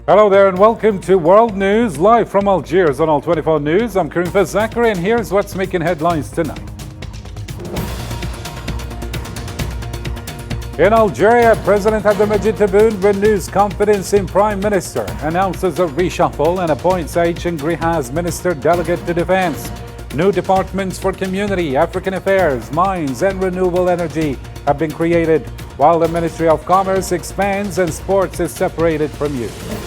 Hello there and welcome to World News live from Algiers on All 24 News. I'm Karim Zachary and here's what's making headlines tonight. In Algeria, President Abdelmajid Tebboune renews confidence in Prime Minister, announces a reshuffle and appoints H. Ngriha as Minister Delegate to Defense. New departments for community, African affairs, mines and renewable energy have been created, while the Ministry of Commerce expands and sports is separated from youth.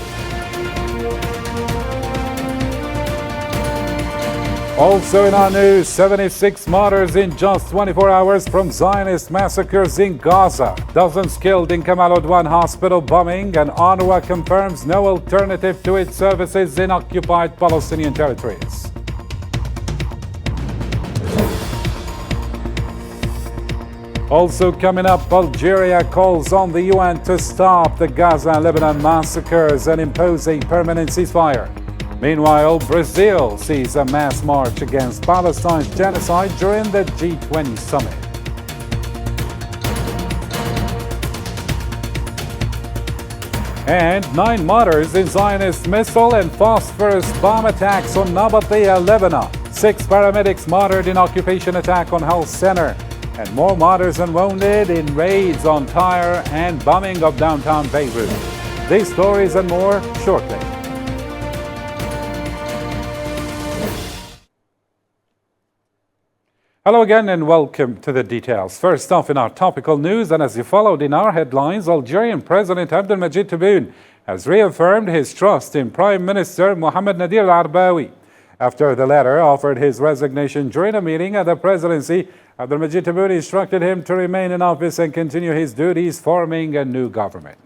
Also in our news, 76 martyrs in just 24 hours from Zionist massacres in Gaza. Dozens killed in Kamal Udwan hospital bombing, and UNRWA confirms no alternative to its services in occupied Palestinian territories. Also coming up, Algeria calls on the UN to stop the Gaza and Lebanon massacres and impose a permanent ceasefire. Meanwhile, Brazil sees a mass march against Palestine's genocide during the G20 summit. And 9 martyrs in Zionist missile and phosphorus bomb attacks on Nabatea, Lebanon. 6 paramedics martyred in occupation attack on health center. And more martyrs and wounded in raids on Tyre and bombing of downtown Beirut. These stories and more shortly. Hello again and welcome to the details. First off in our topical news, and as you followed in our headlines, Algerian President Abdelmajid Tebboune has reaffirmed his trust in Prime Minister Mohamed Nadir Al-Arbawi. After the latter offered his resignation during a meeting at the presidency, Abdelmajid Tebboune instructed him to remain in office and continue his duties forming a new government.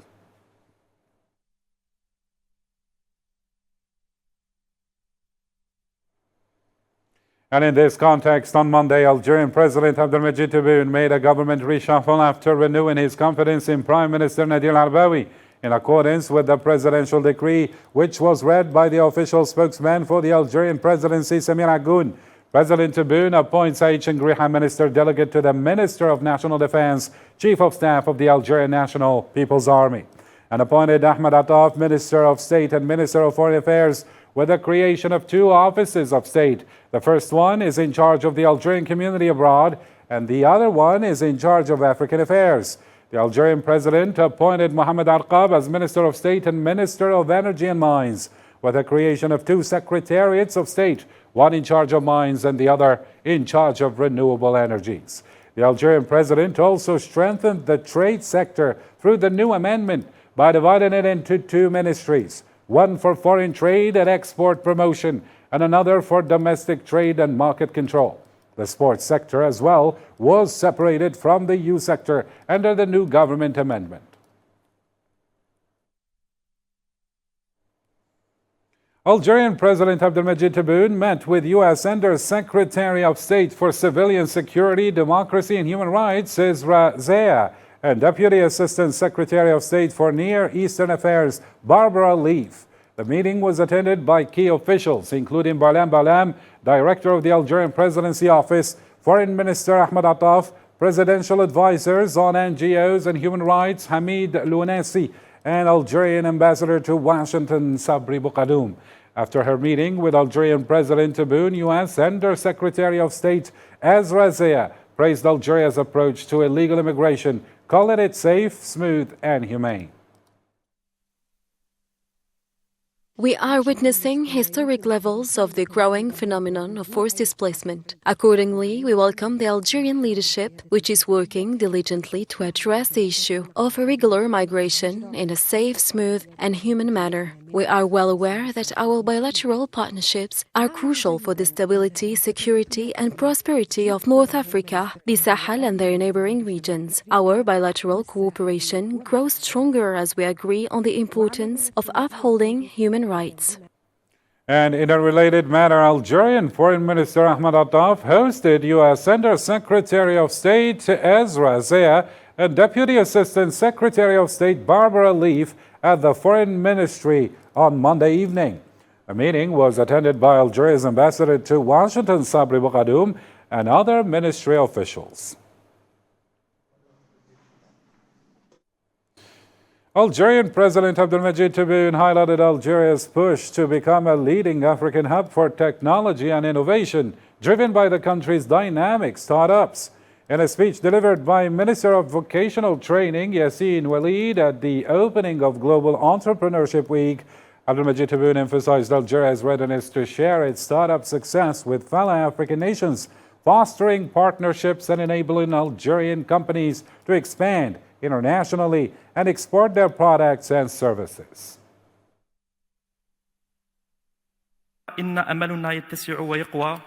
And in this context, on Monday, Algerian President Abdelmajid Tebboune made a government reshuffle after renewing his confidence in Prime Minister Nadir Al-Arbawi, in accordance with the presidential decree, which was read by the official spokesman for the Algerian presidency, Samir Agoun. President Tebboune appoints H. Ngriha Minister Delegate to the Minister of National Defense, Chief of Staff of the Algerian National People's Army, and appointed Ahmed Attaf Minister of State and Minister of Foreign Affairs, with the creation of 2 offices of state. The first one is in charge of the Algerian community abroad, and the other one is in charge of African affairs. The Algerian president appointed Mohamed Arqab as Minister of State and Minister of Energy and Mines, with the creation of 2 secretariats of state, one in charge of mines and the other in charge of renewable energies. The Algerian president also strengthened the trade sector through the new amendment by dividing it into 2 ministries. One for foreign trade and export promotion, and another for domestic trade and market control. The sports sector as well was separated from the youth sector under the new government amendment. Algerian President Abdelmajid Tebboune met with U.S. Under Secretary of State for Civilian Security, Democracy and Human Rights, Isra Zaya, and Deputy Assistant Secretary of State for Near Eastern Affairs, Barbara Leaf. The meeting was attended by key officials, including Barlam Barlam, Director of the Algerian Presidency Office, Foreign Minister Ahmed Attaf, Presidential Advisors on NGOs and Human Rights, Hamid Lounassi, and Algerian Ambassador to Washington, Sabri Boukadoum. After her meeting with Algerian President Tebboune, U.S. Under Secretary of State Ezra Zaya praised Algeria's approach to illegal immigration, calling it safe, smooth, and humane. We are witnessing historic levels of the growing phenomenon of forced displacement. Accordingly, we welcome the Algerian leadership, which is working diligently to address the issue of irregular migration in a safe, smooth, and human manner. We are well aware that our bilateral partnerships are crucial for the stability, security, and prosperity of North Africa, the Sahel, and their neighboring regions. Our bilateral cooperation grows stronger as we agree on the importance of upholding human rights. And in a related matter, Algerian Foreign Minister Ahmed Attaf hosted U.S. Under Secretary of State Ezra Zaya and Deputy Assistant Secretary of State Barbara Leaf at the Foreign Ministry on Monday evening. The meeting was attended by Algeria's ambassador to Washington, Sabri Boukadoum, and other ministry officials. Algerian President Abdelmajid Tebboune highlighted Algeria's push to become a leading African hub for technology and innovation, driven by the country's dynamic startups. In a speech delivered by Minister of Vocational Training Yassine Walid at the opening of Global Entrepreneurship Week, Abdelmajid Tebboune emphasized Algeria's readiness to share its startup success with fellow African nations, fostering partnerships and enabling Algerian companies to expand internationally and export their products and services. إن أملنا يتسع ويقوى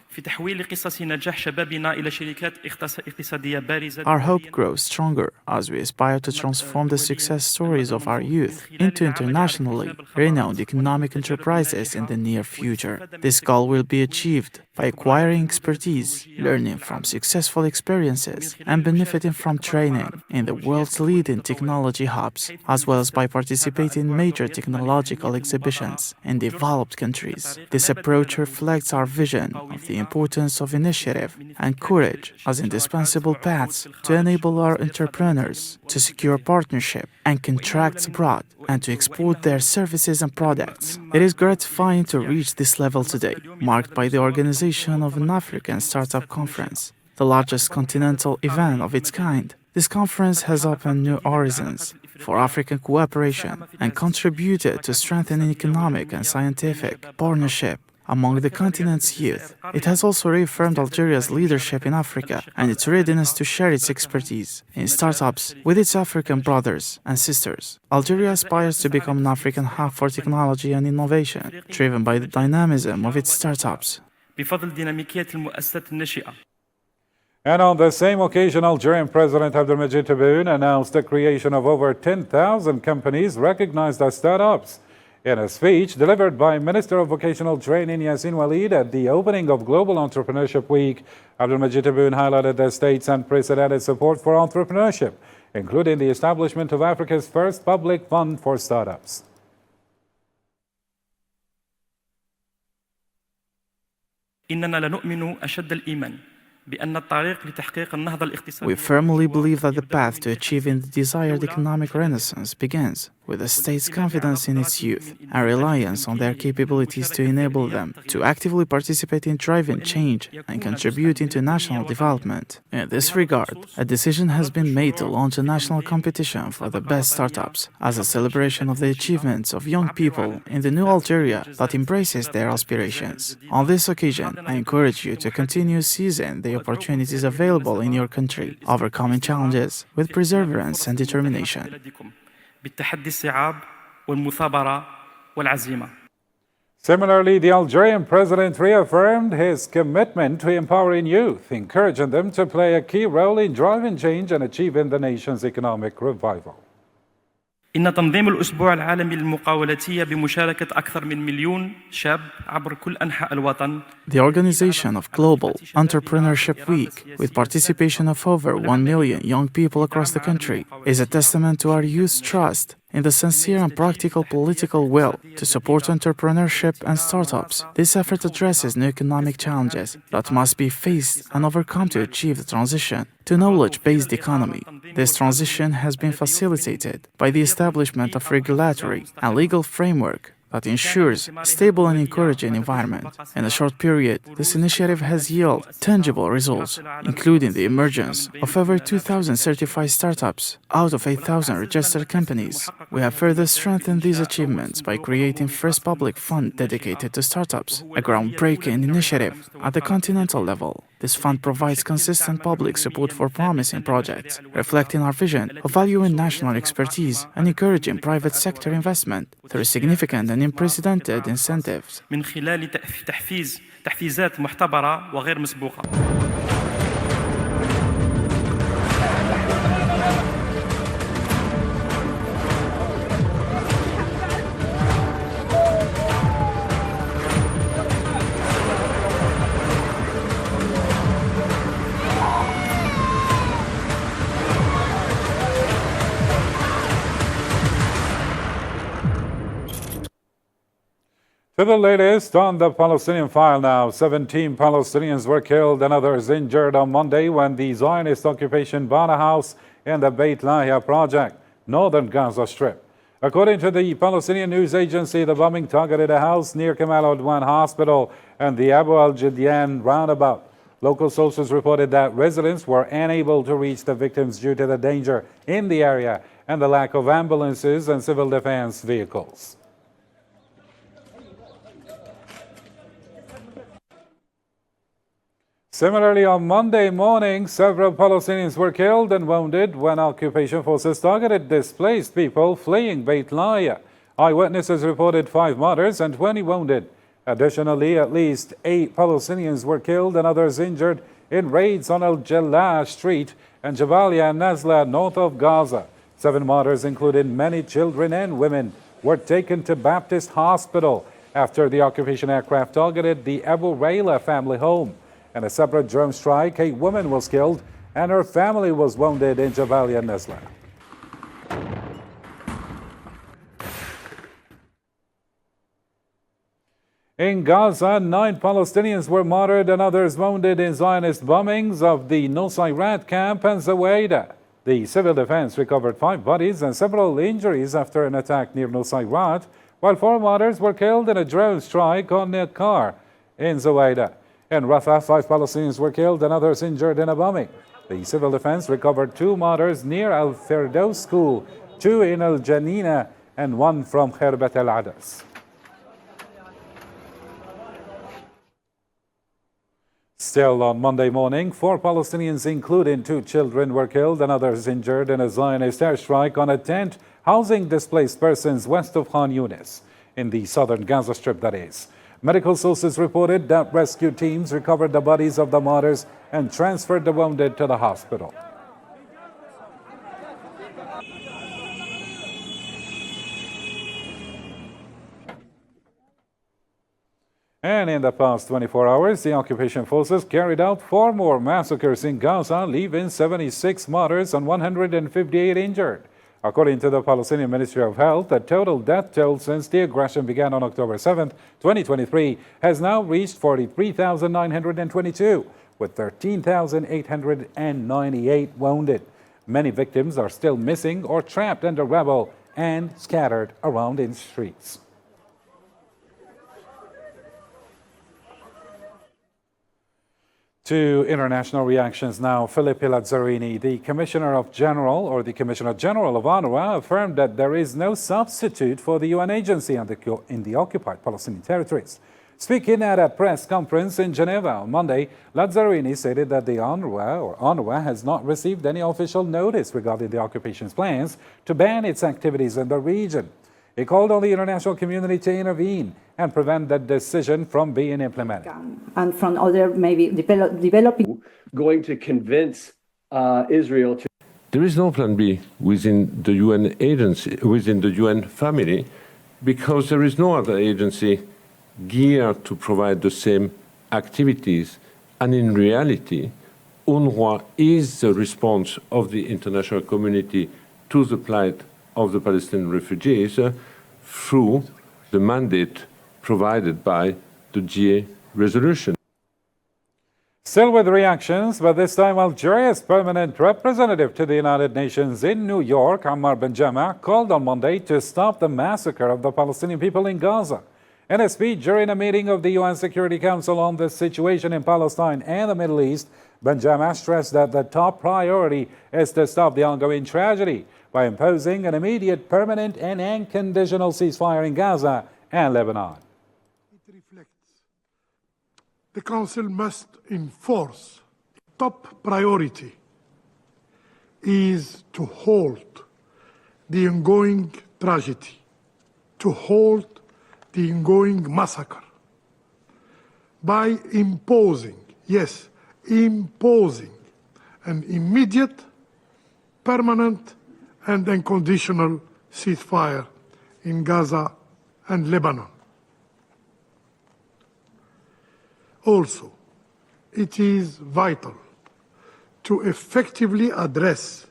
في تحويل قصص نجاح شبابنا إلى شركات اقتصادية بارزة. Our hope grows stronger as we aspire to transform the success stories of our youth into internationally renowned economic enterprises in the near future. This goal will be achieved by acquiring expertise, learning from successful experiences, and benefiting from training in the world's leading technology hubs, as well as by participating in major technological exhibitions in developed countries. This approach reflects our vision of the importance of initiative and courage as indispensable paths to enable our entrepreneurs to secure partnership and contracts abroad and to export their services and products. It is gratifying to reach this level today, marked by the organization of an African Startup Conference, the largest continental event of its kind. This conference has opened new horizons for African cooperation and contributed to strengthening economic and scientific partnership among the continent's youth. It has also reaffirmed Algeria's leadership in Africa and its readiness to share its expertise in startups with its African brothers and sisters. Algeria aspires to become an African hub for technology and innovation, driven by the dynamism of its startups. بفضل ديناميكية المؤسسات الناشئة. And on the same occasion, Algerian President Abdelmajid Tebboune announced the creation of over 10,000 companies recognized as startups. In a speech delivered by Minister of Vocational Training Yassine Walid at the opening of Global Entrepreneurship Week, Abdelmajid Tebboune highlighted the state's unprecedented support for entrepreneurship, including the establishment of Africa's first public fund for startups. إننا لنؤمن أشد الإيمان بأن الطريق لتحقيق النهضة الاقتصادية. We firmly believe that the path to achieving the desired economic renaissance begins with the state's confidence in its youth and reliance on their capabilities to enable them to actively participate in driving change and contributing to national development. In this regard, a decision has been made to launch a national competition for the best startups as a celebration of the achievements of young people in the new Algeria that embraces their aspirations. On this occasion, I encourage you to continue seizing the opportunities available in your country, overcoming challenges with perseverance and determination. بالتحدي الصعاب والمثابرة والعزيمة. Similarly, the Algerian president reaffirmed his commitment to empowering youth, encouraging them to play a key role in driving change and achieving the nation's economic revival. إن تنظيم الأسبوع العالمي للمقاولاتية بمشاركة أكثر من 1,000,000 شاب عبر كل أنحاء الوطن. The organization of Global Entrepreneurship Week, with participation of over 1 million young people across the country, is a testament to our youth's trust in the sincere and practical political will to support entrepreneurship and startups. This effort addresses new economic challenges that must be faced and overcome to achieve the transition to a knowledge-based economy. This transition has been facilitated by the establishment of regulatory and legal framework that ensures a stable and encouraging environment. In a short period, this initiative has yielded tangible results, including the emergence of over 2,000 certified startups out of 8,000 registered companies. We have further strengthened these achievements by creating first public fund dedicated to startups, a groundbreaking initiative at the continental level. This fund provides consistent public support for promising projects, reflecting our vision of valuing national expertise and encouraging private sector investment through significant and unprecedented incentives. من خلال تحفيزات محتبرة وغير مسبوقة. To the latest on the Palestinian file now, 17 Palestinians were killed and others injured on Monday when the Zionist occupation bought a house in the Beit Lahia project. northern Gaza Strip. According to the Palestinian news agency, the bombing targeted a house near Kamal Adwan Hospital and the Abu al-Jidyan roundabout. Local sources reported that residents were unable to reach the victims due to the danger in the area and the lack of ambulances and civil defense vehicles. Similarly, on Monday morning, several Palestinians were killed and wounded when occupation forces targeted displaced people fleeing Beit Lahiya. Eyewitnesses reported 5 martyrs and 20 wounded. Additionally, at least 8 Palestinians were killed and others injured in raids on Al-Jallah Street and Jabalia and Nazla north of Gaza. 7 martyrs, including many children and women, were taken to Baptist Hospital after the occupation aircraft targeted the Abu Rayla family home. In a separate drone strike, a woman was killed and her family was wounded in Jabalia and Nazla. In Gaza, 9 Palestinians were martyred and others wounded in Zionist bombings of the Nusayrat camp and Zawaida. The civil defense recovered 5 bodies and several injuries after an attack near Nusayrat, while 4 martyrs were killed in a drone strike on a car in Zawaida. In Rafah, 5 Palestinians were killed and others injured in a bombing. The civil defense recovered 2 martyrs near Al-Firdaus School, 2 in Al-Janina, and 1 from Khirbat al-Adas. Still on Monday morning, 4 Palestinians, including 2 children, were killed and others injured in a Zionist airstrike on a tent housing displaced persons west of Khan Yunis, in the southern Gaza Strip, that is. Medical sources reported that rescue teams recovered the bodies of the martyrs and transferred the wounded to the hospital. And in the past 24 hours, the occupation forces carried out 4 more massacres in Gaza, leaving 76 martyrs and 158 injured. According to the Palestinian Ministry of Health, the total death toll since the aggression began on October 7, 2023, has now reached 43,922, with 13,898 wounded. Many victims are still missing or trapped under rubble and scattered around in streets. To international reactions now, Filippo Lazzarini, the Commissioner General of UNRWA, affirmed that there is no substitute for the UN agency in the occupied Palestinian territories. Speaking at a press conference in Geneva on Monday, Lazzarini stated that the UNRWA has not received any official notice regarding the occupation's plans to ban its activities in the region. He called on the international community to intervene and prevent that decision from being implemented. And from other maybe developing. Going to convince Israel to. There is no plan B within the UN agency, within the UN family, because there is no other agency geared to provide the same activities. And in reality, UNRWA is the response of the international community to the plight of the Palestinian refugees through the mandate provided by the GA resolution. Still with reactions, but this time Algeria's permanent representative to the United Nations in New York, Ammar Benjama, called on Monday to stop the massacre of the Palestinian people in Gaza. In a speech during a meeting of the UN Security Council on the situation in Palestine and the Middle East, Benjama stressed that the top priority is to stop the ongoing tragedy by imposing an immediate, permanent and unconditional ceasefire in Gaza and Lebanon. It reflects the Council must enforce top priority is to halt the ongoing tragedy, to halt the ongoing massacre by imposing an immediate, permanent and unconditional ceasefire in Gaza and Lebanon. Also, it is vital to effectively address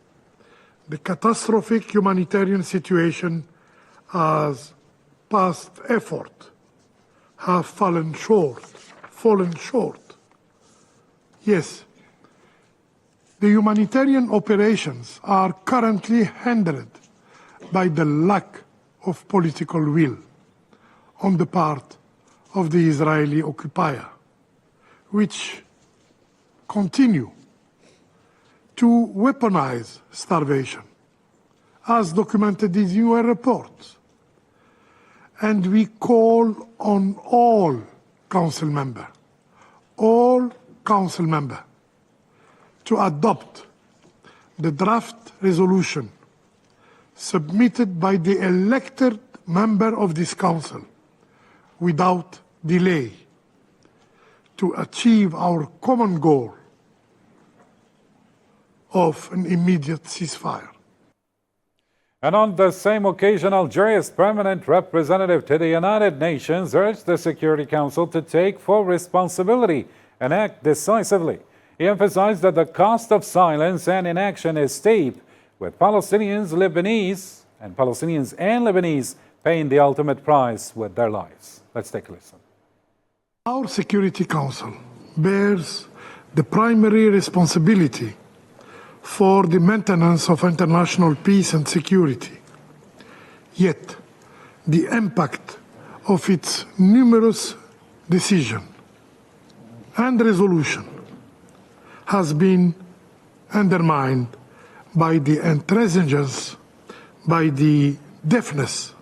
the catastrophic humanitarian situation as past efforts have fallen short. Yes, the humanitarian operations are currently hindered by the lack of political will on the part of the Israeli occupier, which continue to weaponize starvation, as documented in UN reports. And we call on all council members to adopt the draft resolution submitted by the elected member of this council without delay to achieve our common goal of an immediate ceasefire. And on the same occasion, Algeria's permanent representative to the United Nations urged the Security Council to take full responsibility and act decisively. He emphasized that the cost of silence and inaction is steep, with Palestinians and Lebanese paying the ultimate price with their lives. Let's take a listen. Our Security Council bears the primary responsibility for the maintenance of international peace and security. Yet, the impact of its numerous decisions and resolutions has been undermined by the intransigence, by the deafness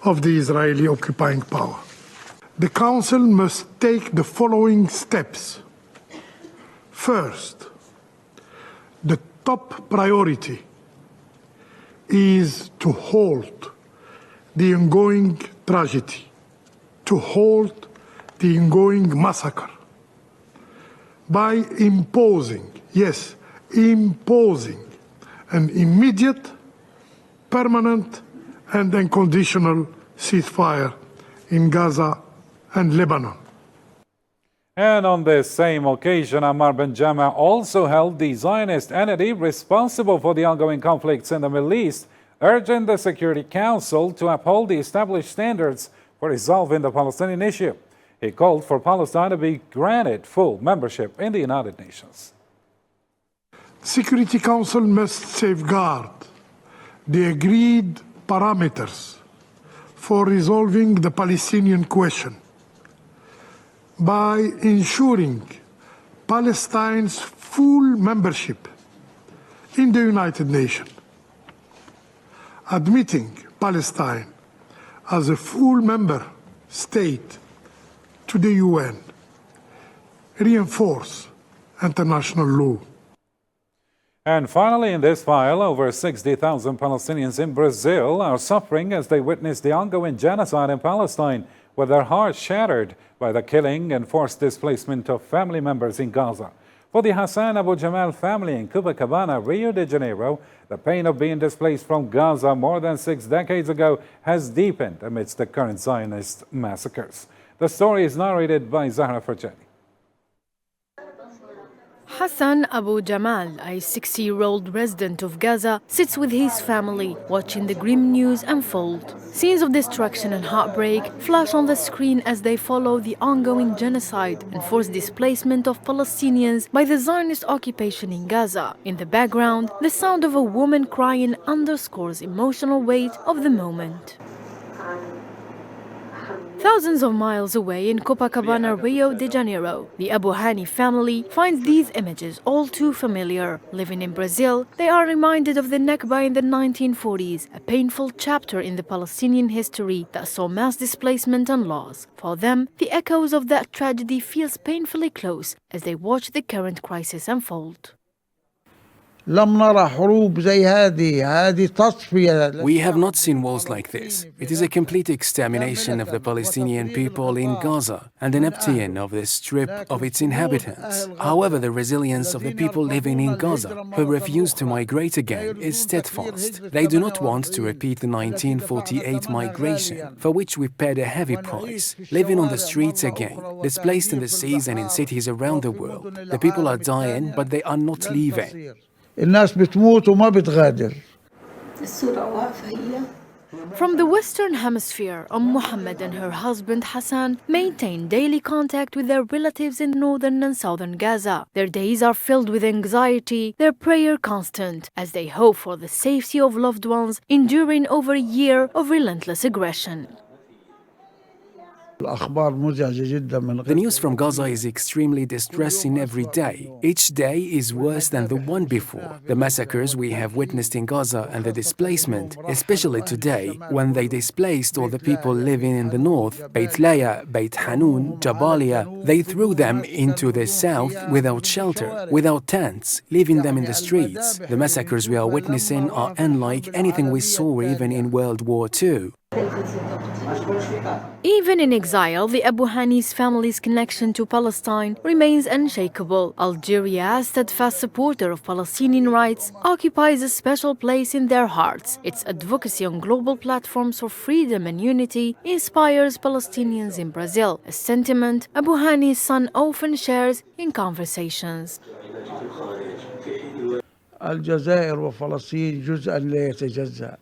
of the Israeli occupying power. The Council must take the following steps. First, the top priority is to halt the ongoing tragedy, to halt the ongoing massacre by imposing an immediate, permanent and unconditional ceasefire in Gaza and Lebanon. And on this same occasion, Ammar Ben Jama also held the Zionist entity responsible for the ongoing conflicts in the Middle East, urging the Security Council to uphold the established standards for resolving the Palestinian issue. He called for Palestine to be granted full membership in the United Nations. The Security Council must safeguard the agreed parameters for resolving the Palestinian question by ensuring Palestine's full membership in the United Nations, admitting Palestine as a full member state to the UN, reinforce international law. And finally, in this file, over 60,000 Palestinians in Brazil are suffering as they witness the ongoing genocide in Palestine, with their hearts shattered by the killing and forced displacement of family members in Gaza. For the Hassan Abu Jamal family in Copacabana, Rio de Janeiro, the pain of being displaced from Gaza more than 6 decades ago has deepened amidst the current Zionist massacres. The story is narrated by Zahra Farjani. Hassan Abu Jamal, a 60-year-old resident of Gaza, sits with his family, watching the grim news unfold. Scenes of destruction and heartbreak flash on the screen as they follow the ongoing genocide and forced displacement of Palestinians by the Zionist occupation in Gaza. In the background, the sound of a woman crying underscores emotional weight of the moment. Thousands of miles away in Copacabana, Rio de Janeiro, the Abu Hani family finds these images all too familiar. Living in Brazil, they are reminded of the Nakba in the 1940s, a painful chapter in the Palestinian history that saw mass displacement and loss. For them, the echoes of that tragedy feels painfully close as they watch the current crisis unfold. We have not seen wars like this. It is a complete extermination of the Palestinian people in Gaza and an emptying of the strip of its inhabitants. However, the resilience of the people living in Gaza, who refuse to migrate again, is steadfast. They do not want to repeat the 1948 migration, for which we paid a heavy price, living on the streets again, displaced in the seas and in cities around the world. The people are dying, but they are not leaving. الناس بتموت وما بتغادر. الصورة واقفة هي From the Western Hemisphere, Muhammad and her husband Hassan maintain daily contact with their relatives in northern and southern Gaza. Their days are filled with anxiety, their prayer constant, as they hope for the safety of loved ones enduring over a year of relentless aggression. The news from Gaza is extremely distressing every day. Each day is worse than the one before. The massacres we have witnessed in Gaza and the displacement, especially today, when they displaced all the people living in the north, Beit Lahiya, Beit Hanun, Jabalia, they threw them into the south without shelter, without tents, leaving them in the streets. The massacres we are witnessing are unlike anything we saw even in World War II. Even in exile, the Abu Hani's family's connection to Palestine remains unshakable. Algeria, a steadfast supporter of Palestinian rights, occupies a special place in their hearts. Its advocacy on global platforms for freedom and unity inspires Palestinians in Brazil, a sentiment Abu Hani's son often shares in conversations. الجزائر وفلسطين جزءا لا يتجزأ.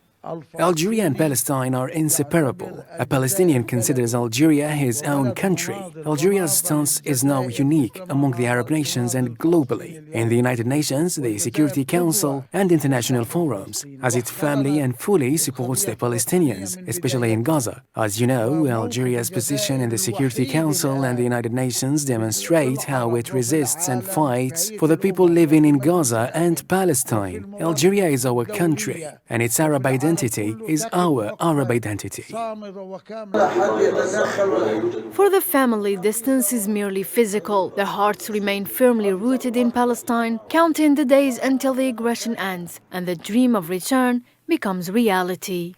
Algeria and Palestine are inseparable. A Palestinian considers Algeria his own country. Algeria's stance is now unique among the Arab nations and globally, in the United Nations, the Security Council, and international forums, as it firmly and fully supports the Palestinians, especially in Gaza. As you know, Algeria's position in the Security Council and the United Nations demonstrate how it resists and fights for the people living in Gaza and Palestine. Algeria is our country, and its Arab identity is our Arab identity. For the family, distance is merely physical. Their hearts remain firmly rooted in Palestine, counting the days until the aggression ends and the dream of return becomes reality.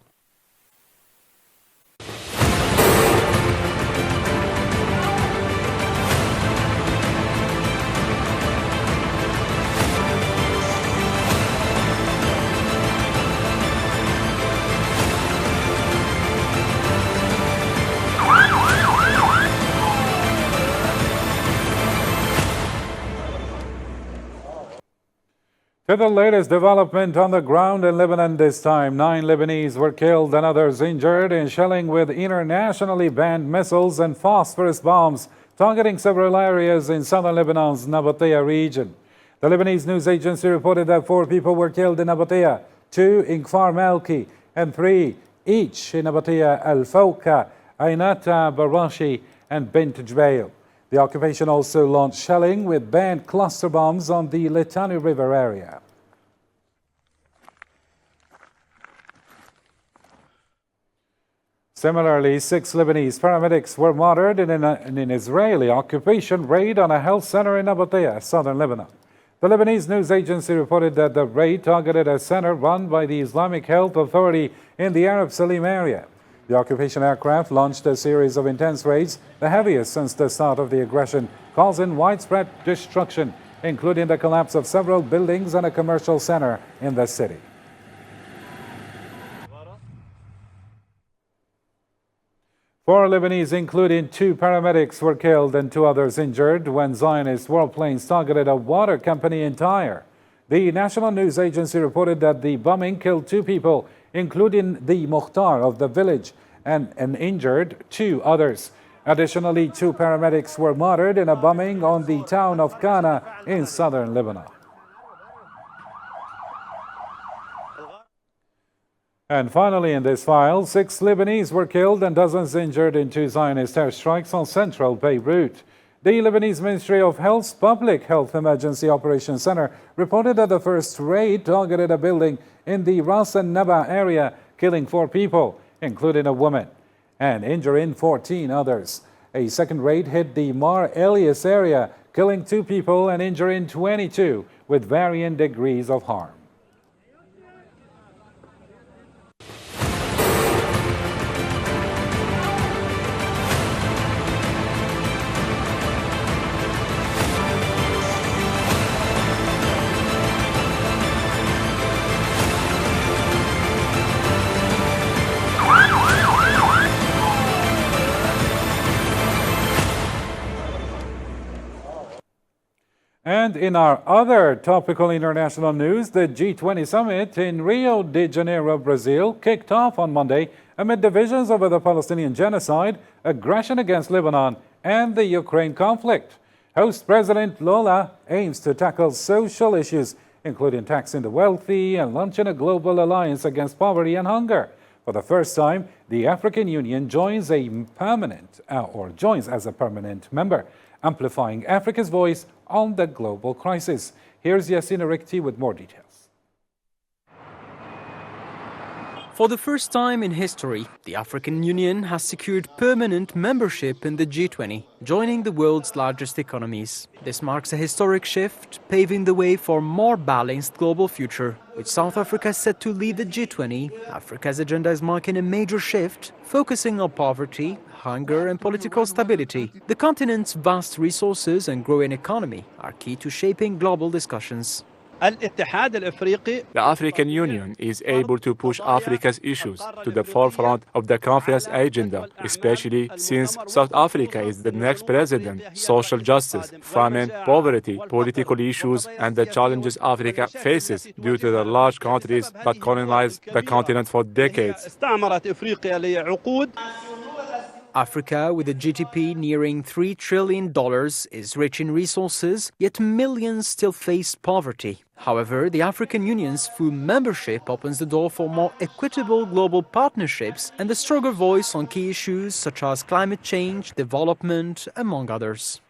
To the latest development on the ground in Lebanon this time, 9 Lebanese were killed and others injured in shelling with internationally banned missiles and phosphorus bombs targeting several areas in southern Lebanon's Nabatea region. The Lebanese news agency reported that 4 people were killed in Nabatea, 2 in Kfar Malki, and 3 each in Nabatea, Al-Fawqa, Aynata, Barashi, and Bint Jbail. The occupation also launched shelling with banned cluster bombs on the Litani River area. Similarly, 6 Lebanese paramedics were martyred in an Israeli occupation raid on a health center in Nabatea, southern Lebanon. The Lebanese news agency reported that the raid targeted a center run by the Islamic Health Authority in the Arab Salim area. The occupation aircraft launched a series of intense raids, the heaviest since the start of the aggression, causing widespread destruction, including the collapse of several buildings and a commercial center in the city. Four Lebanese, including 2 paramedics, were killed and 2 others injured when Zionist warplanes targeted a water company in Tyre. The national news agency reported that the bombing killed 2 people, including the Mukhtar of the village, and injured 2 others. Additionally, 2 paramedics were martyred in a bombing on the town of Qana in southern Lebanon. And finally, in this file, 6 Lebanese were killed and dozens injured in 2 Zionist airstrikes on central Beirut. The Lebanese Ministry of Health's Public Health Emergency Operations Center reported that the first raid targeted a building in the Ras al-Naba area, killing 4 people, including a woman, and injuring 14 others. A second raid hit the Mar Elias area, killing 2 people and injuring 22, with varying degrees of harm. And And in our other topical international news, the G20 summit in Rio de Janeiro, Brazil, kicked off on Monday amid divisions over the Palestinian genocide, aggression against Lebanon, and the Ukraine conflict. Host President Lula aims to tackle social issues, including taxing the wealthy and launching a global alliance against poverty and hunger. For the first time, the African Union joins as a permanent member, amplifying Africa's voice on the global crisis. Here's Yassine Rikti with more details. For the first time in history, the African Union has secured permanent membership in the G20, joining the world's largest economies. This marks a historic shift, paving the way for a more balanced global future. With South Africa set to lead the G20, Africa's agenda is marking a major shift, focusing on poverty, hunger and political stability. The continent's vast resources and growing economy are key to shaping global discussions. The African Union is able to push Africa's issues to the forefront of the conference agenda, especially since South Africa is the next president. Social justice, famine, poverty, political issues, and the challenges Africa faces due to the large countries that colonized the continent for decades. Africa, with a GDP nearing $3 trillion, is rich in resources, yet millions still face poverty. However, the African Union's full membership opens the door for more equitable global partnerships and a stronger voice on key issues such as climate change, development, among others.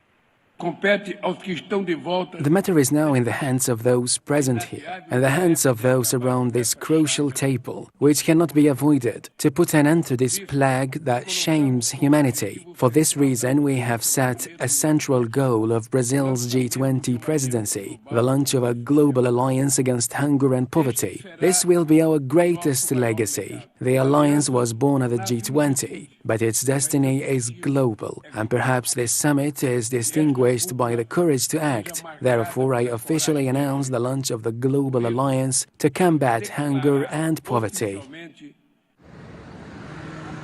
The matter is now in the hands of those present here and the hands of those around this crucial table, which cannot be avoided, to put an end to this plague that shames humanity. For this reason, we have set a central goal of Brazil's G20 presidency, the launch of a global alliance against hunger and poverty. This will be our greatest legacy. The alliance was born at the G20, but its destiny is global, and perhaps this summit is distinguished by the courage to act. Therefore, I officially announce the launch of the Global Alliance to combat hunger and poverty.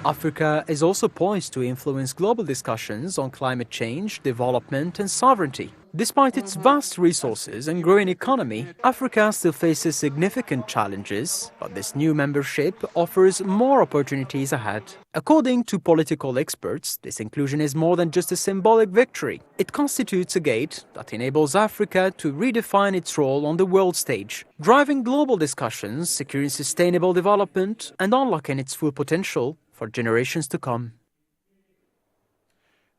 Africa is also poised to influence global discussions on climate change, development and sovereignty. Despite its vast resources and growing economy, Africa still faces significant challenges, but this new membership offers more opportunities ahead. According to political experts, this inclusion is more than just a symbolic victory. It constitutes a gate that enables Africa to redefine its role on the world stage, driving global discussions, securing sustainable development, and unlocking its full potential for generations to come.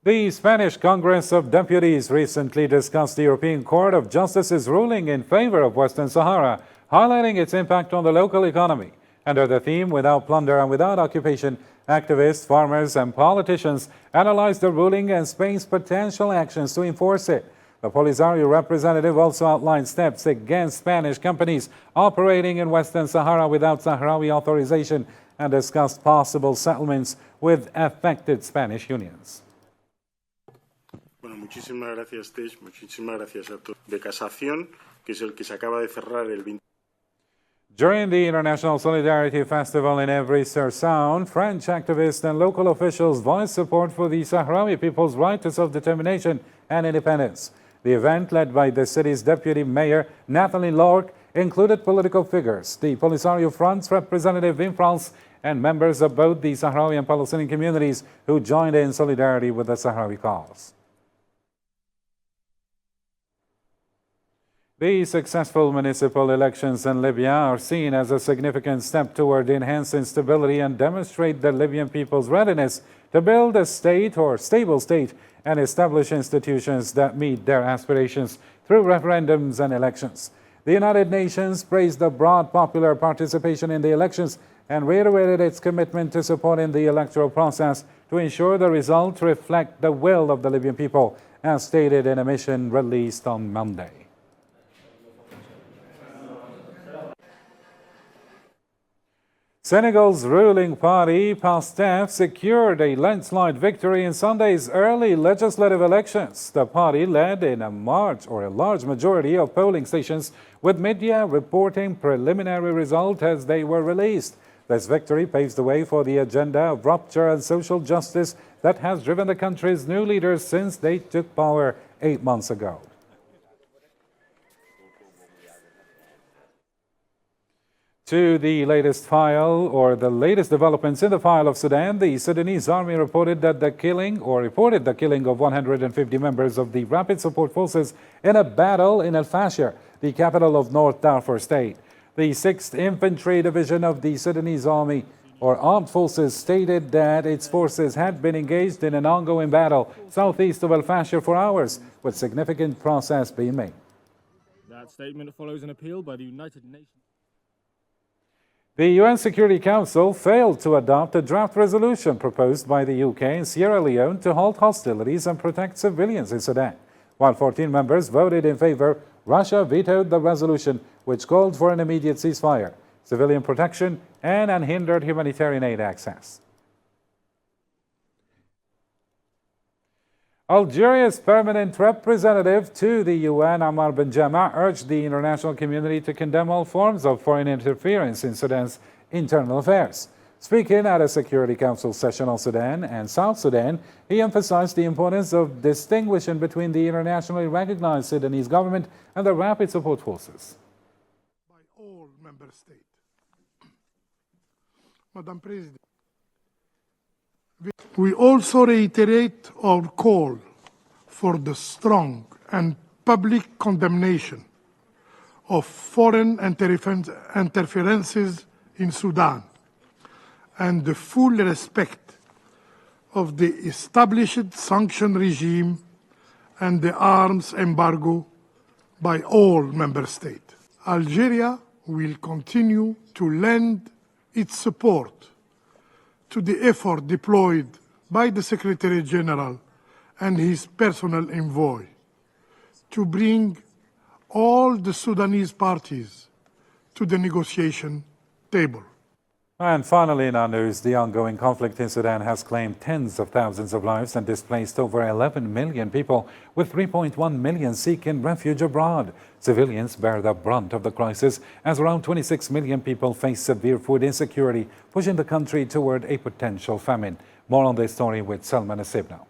The Spanish Congress of Deputies recently discussed the European Court of Justice's ruling in favor of Western Sahara, highlighting its impact on the local economy. Under the theme, Without Plunder and Without Occupation, activists, farmers and politicians analyzed the ruling and Spain's potential actions to enforce it. The Polisario representative also outlined steps against Spanish companies operating in Western Sahara without Sahrawi authorization and discussed possible settlements with affected Spanish unions. Muchísimas gracias, Tej. Muchísimas gracias a todos. De casación, que es el que se acaba de cerrar el 20. During the International Solidarity Festival in Every Sound, French activists and local officials voiced support for the Sahrawi people's right to self-determination and independence. The event, led by the city's deputy mayor, Nathalie Lorque, included political figures, the Polisario Front's representative in France, and members of both the Sahrawi and Palestinian communities who joined in solidarity with the Sahrawi cause. The successful municipal elections in Libya are seen as a significant step toward enhancing stability and demonstrate the Libyan people's readiness to build a state or stable state and establish institutions that meet their aspirations through referendums and elections. The United Nations praised the broad popular participation in the elections and reiterated its commitment to supporting the electoral process to ensure the results reflect the will of the Libyan people, as stated in a mission released on Monday. Senegal's ruling party, PASTEF, secured a landslide victory in Sunday's early legislative elections. The party led in a large majority of polling stations, with media reporting preliminary results as they were released. This victory paves the way for the agenda of rupture and social justice that has driven the country's new leaders since they took power 8 months ago. To the latest developments in the file of Sudan, the Sudanese army reported the killing of 150 members of the Rapid Support Forces in a battle in El Fasher, the capital of North Darfur State. The 6th Infantry Division of the Sudanese Army or Armed Forces stated that its forces had been engaged in an ongoing battle southeast of El Fasher for hours, with significant progress being made. That statement follows an appeal by the United Nations. The UN Security Council failed to adopt a draft resolution proposed by the UK and Sierra Leone to halt hostilities and protect civilians in Sudan. While 14 members voted in favor, Russia vetoed the resolution, which called for an immediate ceasefire, civilian protection, and unhindered humanitarian aid access. Algeria's permanent representative to the UN, Ammar Benjama, urged the international community to condemn all forms of foreign interference in Sudan's internal affairs. Speaking at a Security Council session on Sudan and South Sudan, he emphasized the importance of distinguishing between the internationally recognized Sudanese government and the Rapid Support Forces. By all member states. Madam President, we also reiterate our call for the strong and public condemnation of foreign interferences in Sudan and the full respect of the established sanction regime and the arms embargo by all member states. Algeria will continue to lend its support to the effort deployed by the Secretary General and his personal envoy to bring all the Sudanese parties to the negotiation table. And finally, in our news, the ongoing conflict in Sudan has claimed tens of thousands of lives and displaced over 11 million people, with 3.1 million seeking refuge abroad. Civilians bear the brunt of the crisis, as around 26 million people face severe food insecurity, pushing the country toward a potential famine. More on this story with Salma Nasib now.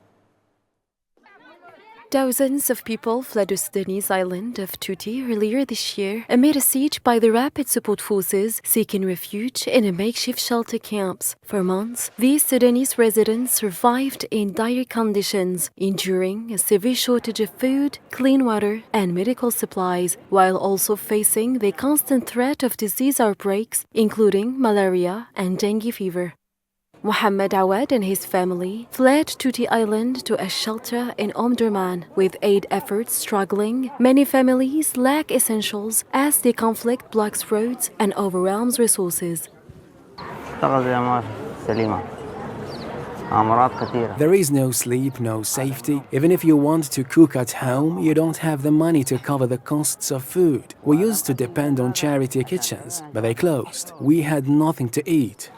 Thousands of people fled the Sudanese island of Tuti earlier this year amid a siege by the Rapid Support Forces seeking refuge in makeshift shelter camps. For months, these Sudanese residents survived in dire conditions, enduring a severe shortage of food, clean water, and medical supplies, while also facing the constant threat of disease outbreaks, including malaria and dengue fever. Mohammed Awad and his family fled Tuti Island to a shelter in Omdurman. With aid efforts struggling, many families lack essentials as the conflict blocks roads and overwhelms resources. There is no sleep, no safety. Even if you want to cook at home, you don't have the money to cover the costs of food. We used to depend on charity kitchens, but they closed. We had nothing to eat.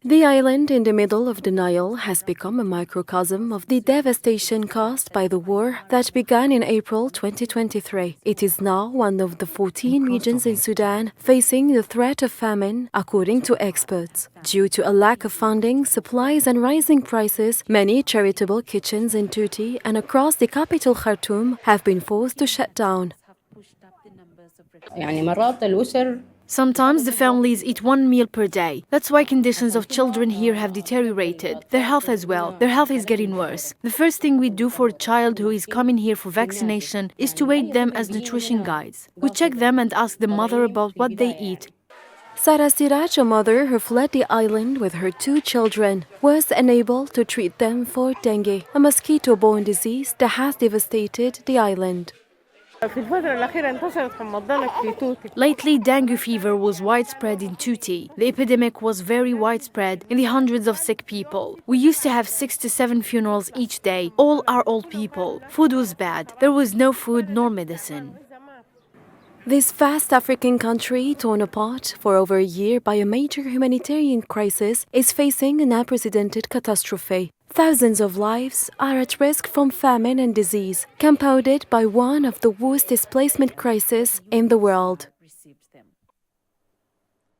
The island in the middle of the Nile has become a microcosm of the devastation caused by the war that began in April 2023. It is now one of the 14 regions in Sudan facing the threat of famine, according to experts. Due to a lack of funding, supplies, and rising prices, many charitable kitchens in Tuti and across the capital Khartoum have been forced to shut down. Sometimes the families eat one meal per day. That's why conditions of children here have deteriorated. Their health as well. Their health is getting worse. The first thing we do for a child who is coming here for vaccination is to aid them as nutrition guides. We check them and ask the mother about what they eat. Sarah Siraj, a mother who fled the island with her 2 children, was unable to treat them for dengue, a mosquito-borne disease that has devastated the island. Lately, dengue fever was widespread in Tuti. The epidemic was very widespread in the hundreds of sick people. We used to have 6 to 7 funerals each day. All are old people. Food was bad. There was no food nor medicine. This vast African country, torn apart for over a year by a major humanitarian crisis, is facing an unprecedented catastrophe. Thousands of lives are at risk from famine and disease, compounded by one of the worst displacement crises in the world.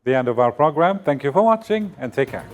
The end of our program. Thank you for watching and take care.